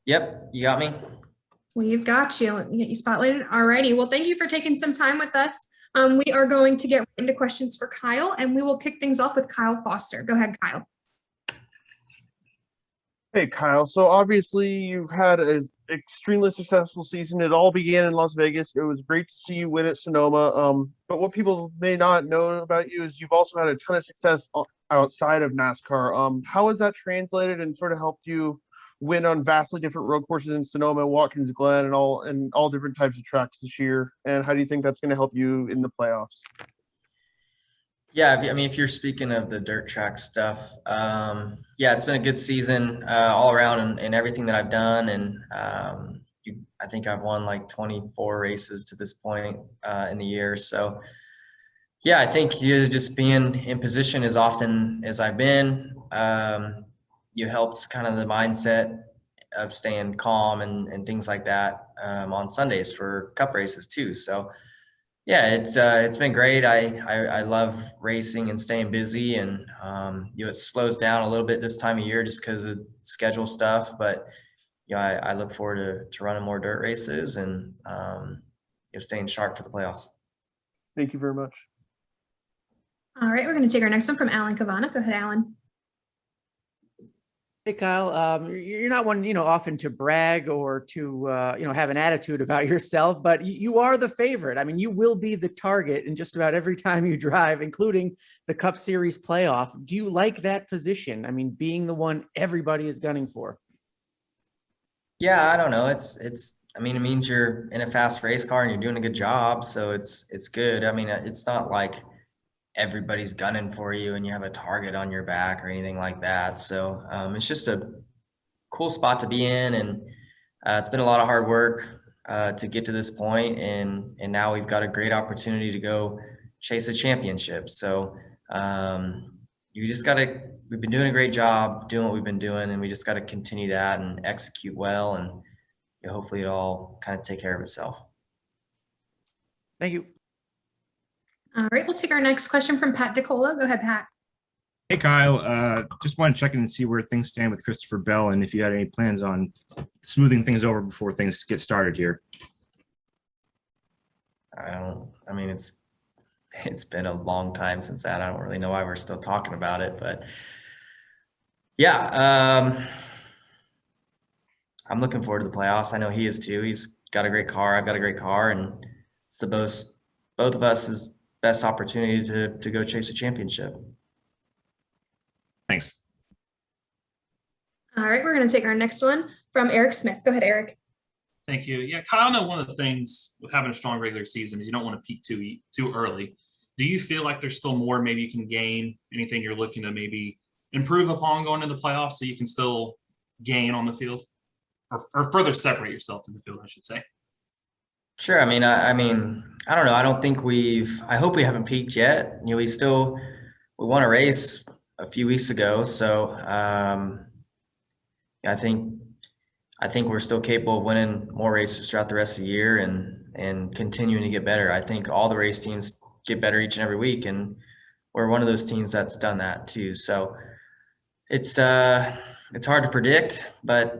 Yep, you got me. We've got you. Let me get you spotlighted. Alrighty. Well, thank you for taking some time with us. We are going to get into questions for Kyle, and we will kick things off with Kyle Foster. Go ahead, Kyle. Hey Kyle, so obviously you've had an extremely successful season. It all began in Las Vegas. It was great to see you win at Sonoma. But what people may not know about you is you've also had a ton of success outside of NASCAR. How has that translated and sort of helped you win on vastly different road courses in Sonoma, Watkins Glen, and all different types of tracks this year? And how do you think that's going to help you in the playoffs? Yeah, I mean, if you're speaking of the dirt track stuff, yeah, it's been a good season all around in everything that I've done, and I think I've won like 24 races to this point in the year. So, yeah, I think you just being in position as often as I've been, you helps kind of the mindset of staying calm and things like that on Sundays for cup races too. So yeah, it's been great. I love racing and staying busy, and it slows down a little bit this time of year just because of schedule stuff. But I look forward to running more dirt races and staying sharp for the playoffs. Thank you very much. All right, we're going to take our next one from Alan Cavana. Go ahead, Alan. Hey Kyle, you're not one, often to brag or to, have an attitude about yourself, but you are the favorite. I mean, you will be the target in just about every time you drive, including the Cup Series playoff. Do you like that position? I mean, being the one everybody is gunning for. Yeah, I don't know. I mean, it means you're in a fast race car and you're doing a good job, so it's good. I mean, it's not like everybody's gunning for you and you have a target on your back or anything like that. So it's just a cool spot to be in, and it's been a lot of hard work to get to this point, and now we've got a great opportunity to go chase a championship. So you just gotta. We've been doing a great job doing what we've been doing, and we just got to continue that and execute well, and hopefully it all kind of take care of itself. Thank you. All right, we'll take our next question from Pat DeCola. Go ahead, Pat. Hey Kyle, just want to check in and see where things stand with Christopher Bell and if you had any plans on smoothing things over before things get started here. I mean, it's been a long time since that. I don't really know why we're still talking about it, but yeah, I'm looking forward to the playoffs. I know he is too. He's got a great car. I've got a great car, and it's the both of us is best opportunity to go chase a championship. Thanks. All right, we're going to take our next one from Eric Smith. Go ahead, Eric. Thank you. Yeah, Kyle, I know one of the things with having a strong regular season is you don't want to peak too early. Do you feel like there's still more maybe you can gain? Anything you're looking to maybe improve upon going into the playoffs so you can still gain on the field or further separate yourself in the field, I should say? Sure. I mean, I don't know. I don't think I hope we haven't peaked yet. We won a race a few weeks ago. So, I think we're still capable of winning more races throughout the rest of the year and continuing to get better. I think all the race teams get better each and every week, and we're one of those teams that's done that too. So it's hard to predict, but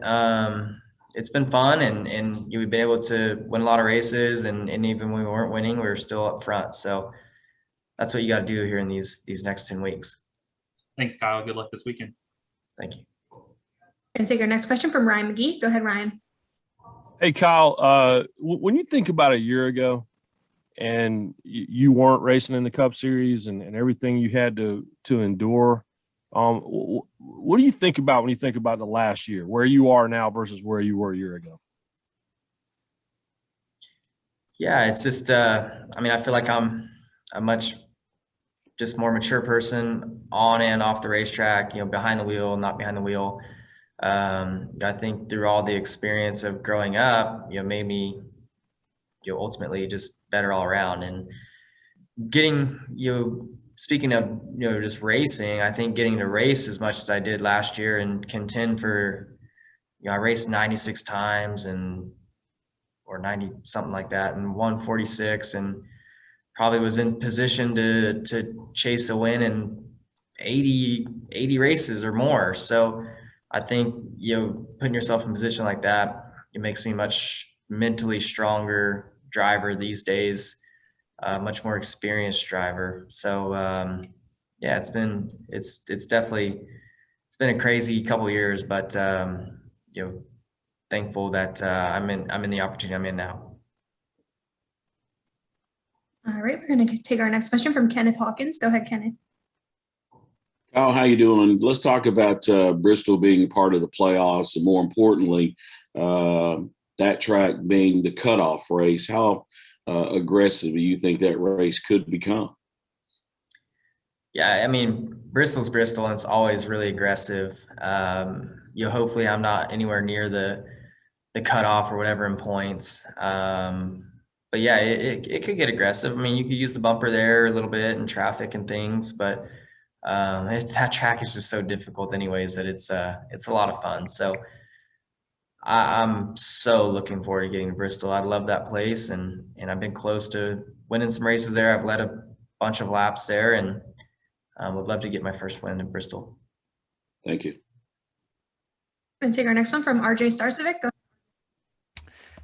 it's been fun, and we've been able to win a lot of races, and even when we weren't winning, we were still up front. So that's what you got to do here in these next 10 weeks. Thanks, Kyle. Good luck this weekend. Thank you. And take our next question from Ryan McGee. Go ahead, Ryan. Hey, Kyle, when you think about a year ago and you weren't racing in the Cup Series and everything you had to endure, what do you think about when you think about the last year, where you are now versus where you were a year ago? Yeah, it's just, I feel like I'm a much just more mature person on and off the racetrack, behind the wheel, not behind the wheel. I think through all the experience of growing up, made me, ultimately just better all around. And getting, speaking of, just racing, I think getting to race as much as I did last year and contend for, I raced 96 times or 90, something like that, and won 46, and probably was in position to chase a win in 80 races or more. So I think, putting yourself in a position like that, it makes me much mentally stronger driver these days, much more experienced driver. So, yeah, it's definitely, it's been a crazy couple years, but, thankful that, I'm in the opportunity I'm in now. All right, we're going to take our next question from Kenneth Hawkins. Go ahead, Kenneth. Kyle, how you doing? Let's talk about Bristol being part of the playoffs, and more importantly, that track being the cutoff race. How aggressive do you think that race could become? Yeah, I mean, Bristol's Bristol, and it's always really aggressive. Hopefully I'm not anywhere near the cutoff or whatever in points. But yeah, it could get aggressive. I mean, you could use the bumper there a little bit and traffic and things, but that track is just so difficult anyways that it's a lot of fun. So I'm so looking forward to getting to Bristol. I love that place, and I've been close to winning some races there. I've led a bunch of laps there, and would love to get my first win in Bristol. Thank you. And take our next one from RJ Starcevic. Go.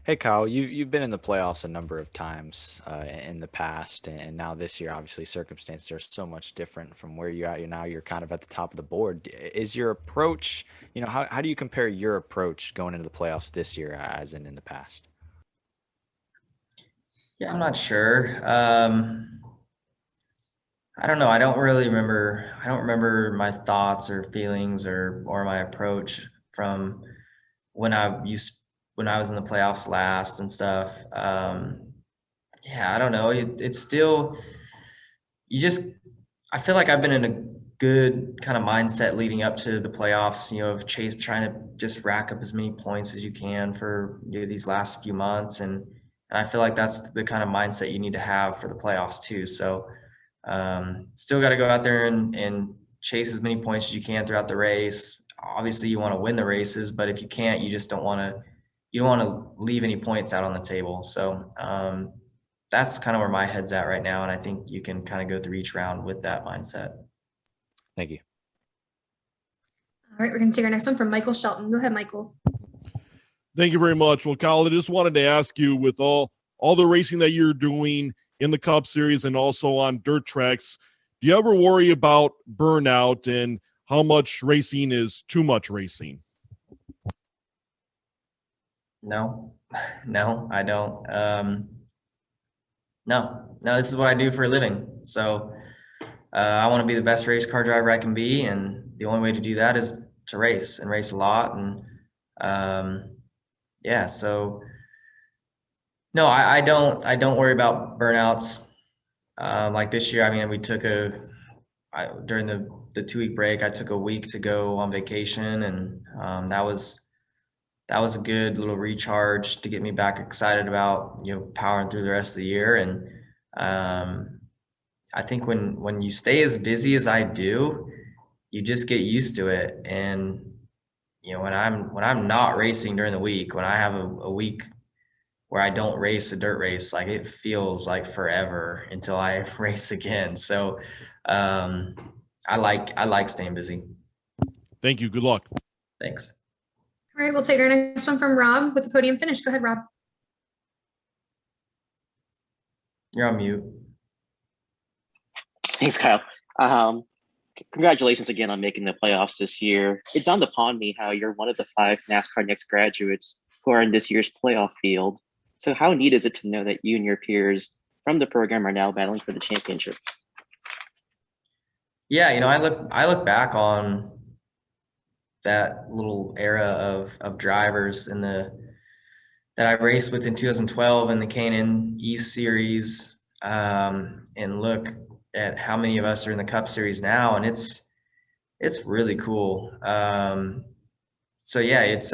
Hey, Kyle, you've been in the playoffs a number of times in the past, and now this year, obviously, circumstances are so much different from where you're at. You're kind of at the top of the board. Is your approach, how do you compare your approach going into the playoffs this year as in the past? Yeah, I'm not sure. I don't know. I don't remember my thoughts or feelings or my approach from when I was in the playoffs last and stuff. Yeah, I don't know. It's still, I feel like I've been in a good kind of mindset leading up to the playoffs, of trying to just rack up as many points as you can for these last few months. And I feel like that's the kind of mindset you need to have for the playoffs too. So, still got to go out there and chase as many points as you can throughout the race. Obviously you want to win the races, but if you can't, you just don't want to leave any points out on the table. So, that's kind of where my head's at right now. And I think you can kind of go through each round with that mindset. Thank you. All right, we're going to take our next one from Michael Shelton. Go ahead, Michael. Thank you very much. Well, Kyle, I just wanted to ask you, with all the racing that you're doing in the Cup Series and also on dirt tracks, do you ever worry about burnout and how much racing is too much racing? No, I don't. No, this is what I do for a living. So I want to be the best race car driver I can be. And the only way to do that is to race and race a lot. And yeah, so no, I don't worry about burnouts. Like this year, I mean, we took during the 2-week break, I took a week to go on vacation, and that was a good little recharge to get me back excited about, powering through the rest of the year. And I think when you stay as busy as I do, you just get used to it. And, when I'm not racing during the week, when I have a week where I don't race a dirt race, like it feels like forever until I race again. So I like staying busy. Thank you. Good luck. Thanks. All right, we'll take our next one from Rob with the podium finish. Go ahead, Rob. You're on mute. Thanks, Kyle. Congratulations again on making the playoffs this year. It dawned upon me how you're one of the 5 NASCAR Next graduates who are in this year's playoff field. So how neat is it to know that you and your peers from the program are now battling for the championship? Yeah, I look back on that little era of drivers that I raced with in 2012 in the K&N East Series, and look at how many of us are in the Cup Series now, and it's really cool. So yeah, it's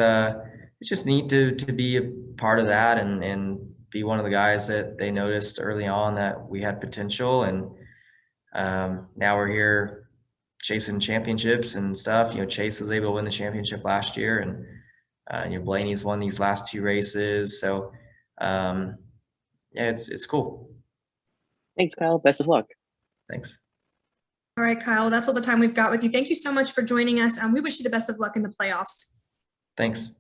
just neat to be a part of that and be one of the guys that they noticed early on that we had potential. And now we're here chasing championships and stuff. Chase was able to win the championship last year, and Blaney's won these last 2 races. So yeah, it's cool. Thanks, Kyle. Best of luck. Thanks. All right, Kyle, that's all the time we've got with you. Thank you so much for joining us. We wish you the best of luck in the playoffs. Thanks.